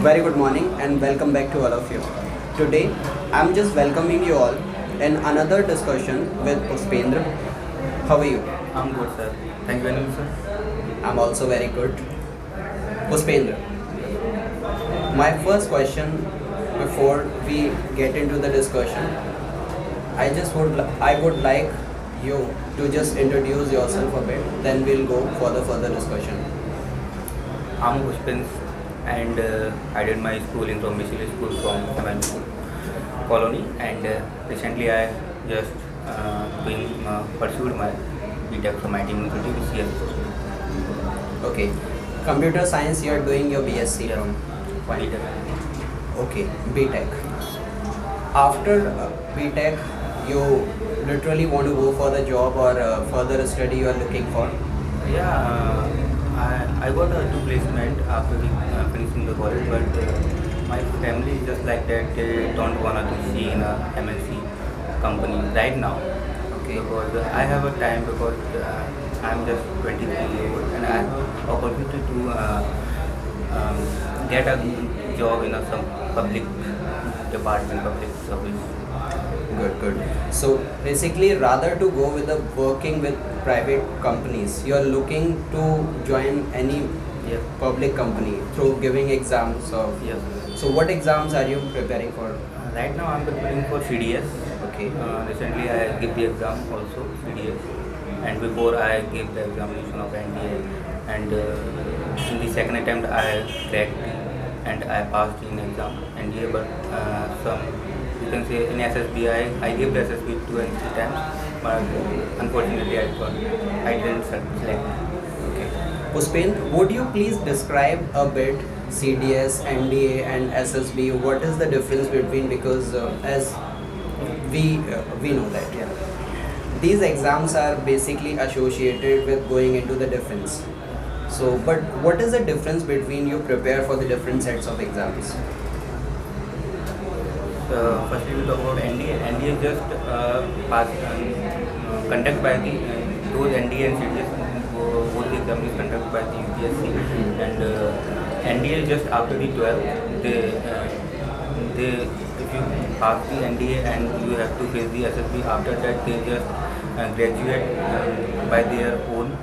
Very good morning and welcome back to all of you. Today, I'm just welcoming you all in another discussion with Puspendra. How are you? I'm good, sir. Thank you very much, sir. I'm also very good. Puspendra, my first question before we get into the discussion, I would like you to just introduce yourself a bit. Then we'll go for the further discussion. I'm Pushpin and I did my schooling from Michelin School from ML Colony, and recently I just pursued my BTech from IT University with CS. Okay, computer science. You are doing your BSc Yes. from. Fine. BTech. Okay, BTech. After BTech, you literally want to go for the job or further study you are looking for. Yeah, I got a two placement after finishing the college, but my family is just like that. They don't want to see in a MNC company right now. Okay. Because I have a time because I'm just 23 years old and I have an opportunity to get a job in some public department, public service. Good, good. So basically, rather to go with the working with private companies, you are looking to join any Yes. public company through giving exams of. Yes. So what exams are you preparing for? Right now I'm preparing for CDS. Okay. Recently I gave the exam also CDS, and before I gave the examination of NDA, and in the second attempt I cracked and I passed in exam NDA, but some you can say in SSB I gave the SSB 2 and 3 times, but unfortunately I didn't select. Okay. Puspen, would you please describe a bit CDS, NDA, and SSB? What is the difference between? Because as we know that these exams are basically associated with going into the defense. So, but what is the difference between you prepare for the different sets of exams? Firstly, we talk about NDA. NDA is just conducted by the those NDA and CDS. Both the exam is conducted by the UPSC, and NDA is just after the 12th. They if you pass the NDA and you have to face the SSB. After that, they just graduate by their own.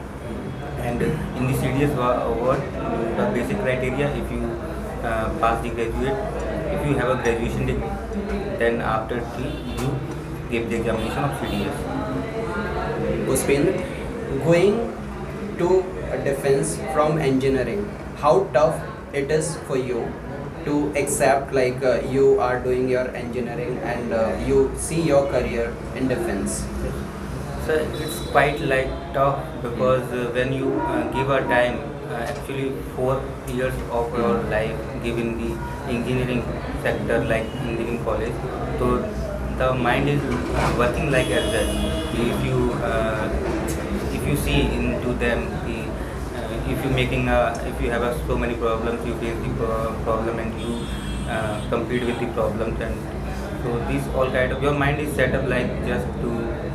And in the CDS award, the basic criteria, if you pass the graduate, if you have a graduation degree, then after you give the examination of CDS. Puspen, going to a defense from engineering, how tough it is for you to accept like you are doing your engineering and you see your career in defense? So it's quite like tough because when you give a time, actually 4 years of your life given the engineering sector like engineering college, so the mind is working like as that. If you see into them, if you have so many problems, you face the problem and you compete with the problems, and so these all kind of your mind is set up like just to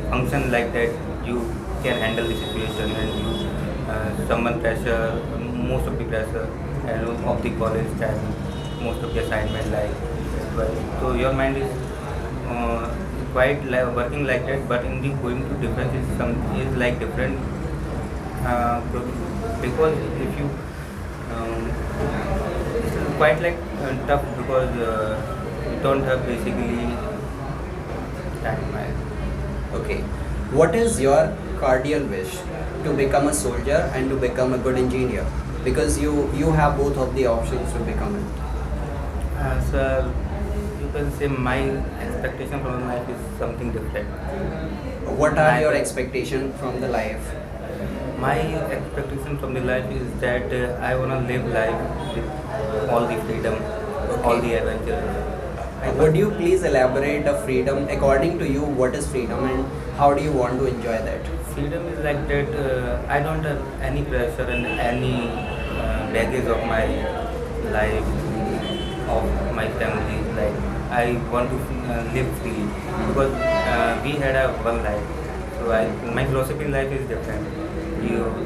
function like that. You can handle the situation and you someone pressure, most of the pressure and of the college time, most of the assignment like well, so your mind is quite working like that. But in the going to defense is like different because if you it's quite like tough because you don't have basically time. Okay. What is your cardial wish to become a soldier and to become a good engineer? Because you have both of the options to become it. Sir, you can say my expectation from life is something different. What are your expectations from the life? My expectation from the life is that I wanna live life with all the freedom, all the adventure. Would you please elaborate the freedom according to you? What is freedom and how do you want to enjoy that? Freedom is like that. I don't have any pressure and any baggage of my life, of my family. Like I want to live freely because we had a one life. So my philosophy in life is different.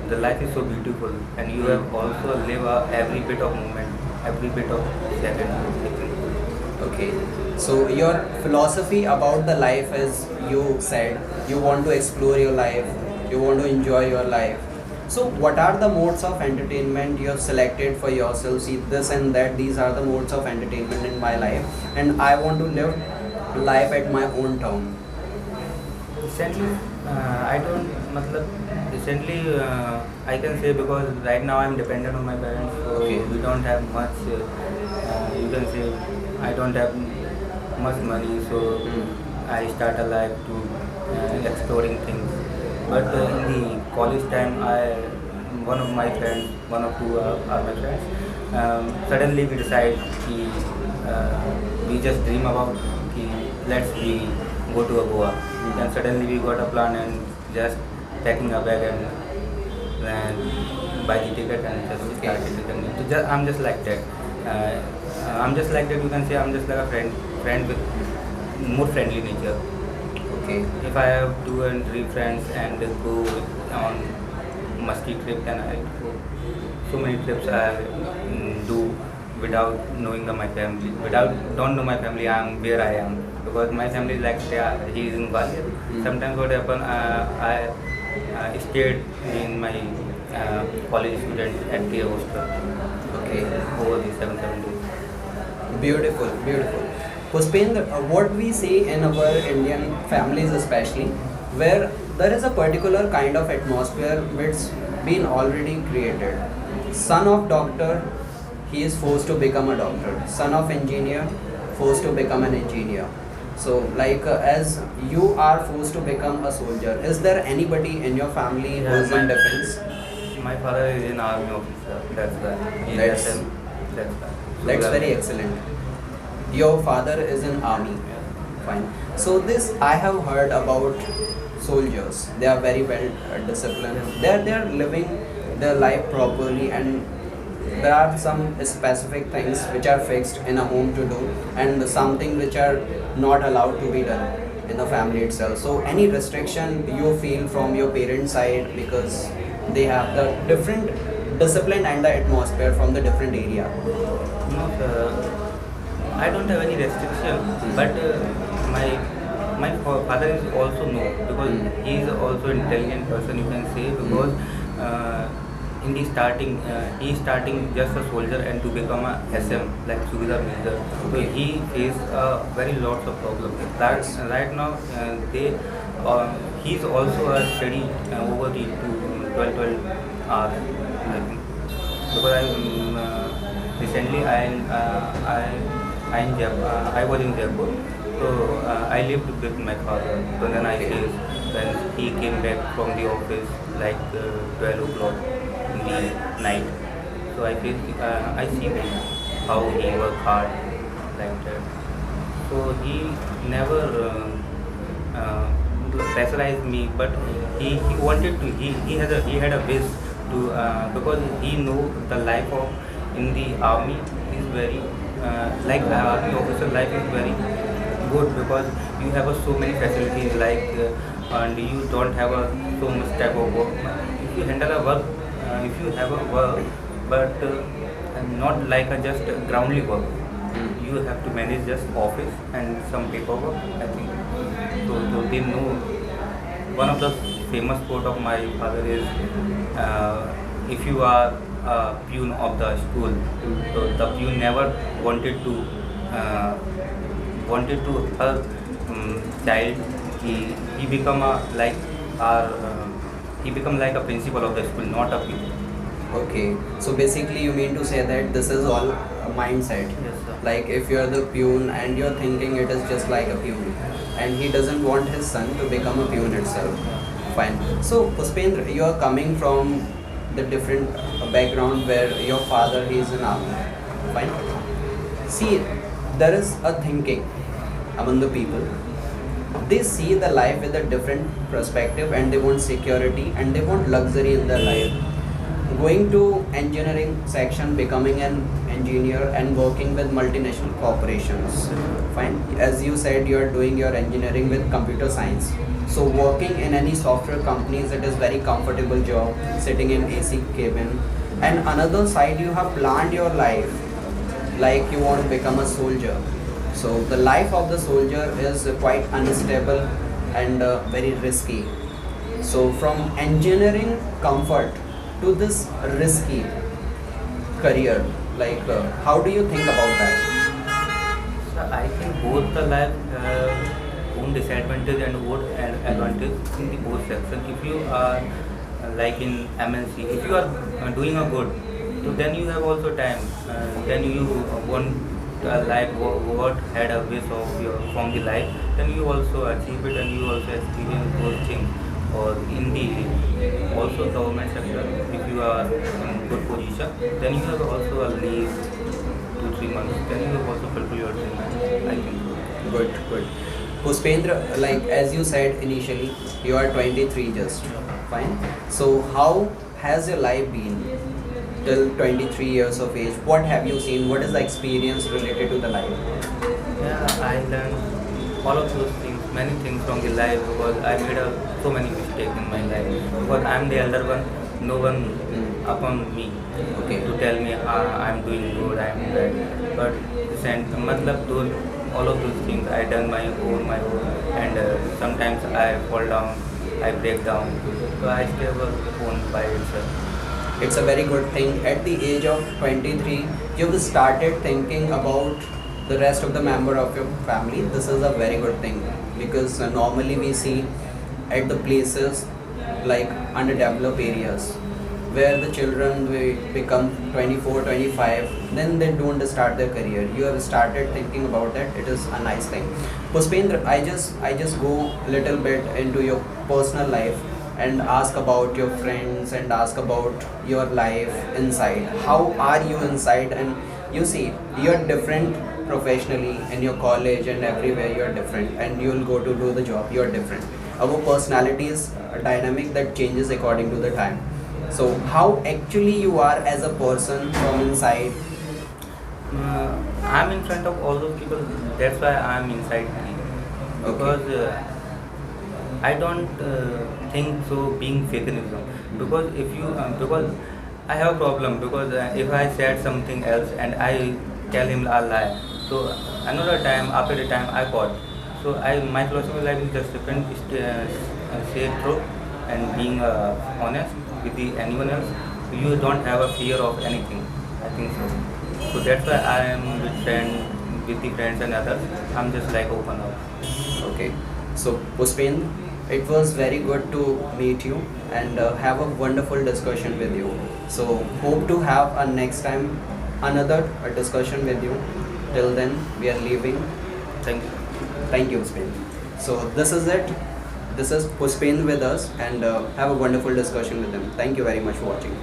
The life is so beautiful, and you have also live every bit of moment, every bit of second. I think. Okay. So your philosophy about the life is, you said you want to explore your life, you want to enjoy your life. So what are the modes of entertainment you have selected for yourself? See, this and that, these are the modes of entertainment in my life, and I want to live life at my own term. Recently, I don't, matlab, recently I can say because right now I'm dependent on my parents, so Okay. we don't have much. You can say I don't have much money, so I start a life to exploring things. But in the college time, one of my friends, one or two are my friends. Suddenly we decide we just dream about let's we go to a Goa. Then suddenly we got a plan and just packing a bag and then buy the ticket and just Okay. started the journey. I'm just like that. I'm just like that. You can say I'm just like a friend with more friendly nature. Okay. If I have 2 and 3 friends and go on musty trip, then I go. So many trips I do without knowing my family. Without don't know my family, I'm where I am because my family is like he is in Bali. Sometimes what happen, I stayed in my college student at the hostel Okay. over the 7 days. Beautiful, beautiful. Pushpendra, what we see in our Indian families especially, where there is a particular kind of atmosphere which been already created. Son of doctor, he is forced to become a doctor. Son of engineer, forced to become an engineer. So, like as you are forced to become a soldier, is there anybody in your family who is in defense? My father is an army officer. That's why. He's That's- SM, that's why. That's So, very excellent. Your father is in army. Fine. So this I have heard about soldiers. They are very well disciplined. They are living their life properly, and there are some specific things which are fixed in a home to do, and something which are not allowed to be done in the family itself. So any restriction you feel from your parents' side because they have the different discipline and the atmosphere from the different area. No, I don't have any restriction, but my father is also no because he is also intelligent person. You can say because in the starting he is starting just a soldier and to become a SM like Subedar Major. So he faced very lots of problems. That's right now he is also a study over the 12 hours. I think because recently I was in Jaipur, so I lived with my father. So then I faced when he came back from the office like 12 o'clock in the night. So I see him how he worked hard like that. So he never pressurized me, but he wanted to. He had a wish to because he know the life of in the army is very like army officer life is very good because you have so many facilities like and you don't have so much type of work. If you handle a work, if you have a work, but not like a just groundly work. You have to manage just office and some paperwork. I think so they know. One of the famous quote of my father is, if you are a peon of the school, so the peon never wanted to her child. He become a like our he become like a principal of the school, not a peon. Okay, so basically you mean to say that this is all a mindset. Yes, sir. Like if you're the peon and you're thinking it is just like a peon, and he doesn't want his son to become a peon itself. Fine. So Pushpendra, you are coming from the different background where your father is an army. Fine. See, there is a thinking among the people. They see the life with a different perspective, and they want security and they want luxury in their life. Going to engineering section, becoming an engineer and working with multinational corporations. Fine. As you said, you are doing your engineering with computer science. So working in any software companies, it is very comfortable job, sitting in AC cabin. And another side, you have planned your life like you want to become a soldier. So the life of the soldier is quite unstable and very risky. So from engineering comfort to this risky career, like how do you think about that? So I think both the life have own disadvantage and own advantage in the both section. If you are like in MNC, if you are doing a good, so then you have also time. Then you want like what had a wish of your from the life, then you also achieve it and you also experience those things. Or in the also government sector, if you are in good position, then you have also a leave 2 3 months. Then you have also fulfill your dream. I think so. Good, good. Puspendra, like as you said initially, you are 23 just. Fine. So how has your life been till 23 years of age? What have you seen? What is the experience related to the life? Yeah, I learned all of those things, many things from the life because I made so many mistakes in my life. Because I'm the elder one, no one upon me Okay. to tell me I'm doing good, I'm bad. But matlab those all of those things I done my own, and sometimes I fall down, I break down. So I stay own by itself. It's a very good thing. At the age of 23, you've started thinking about the rest of the member of your family. This is a very good thing because normally we see at the places like underdeveloped areas where the children will become 24, 25, then they don't start their career. You have started thinking about that. It is a nice thing. Puspendra, I just go little bit into your personal life and ask about your friends and ask about your life inside. How are you inside? And you see, you're different professionally in your college and everywhere you're different, and you'll go to do the job, you're different. Our personality is a dynamic that changes according to the time. So how actually you are as a person from inside? I'm in front of all those people. That's why I'm inside me. Because I don't think so being fakeism. Because if you because I have a problem because if I said something else and I tell him a lie, so another time after the time I caught. So my philosophy life is just different. Say truth and being honest with anyone else. You don't have a fear of anything. I think so. So that's why I am with the friends and others. I'm just like open up. Okay. So Puspendra, it was very good to meet you and have a wonderful discussion with you. So hope to have a next time another discussion with you. Till then, we are leaving. Thank you. Thank you, Puspendra. So this is it. This is Puspendra with us, and have a wonderful discussion with him. Thank you very much for watching.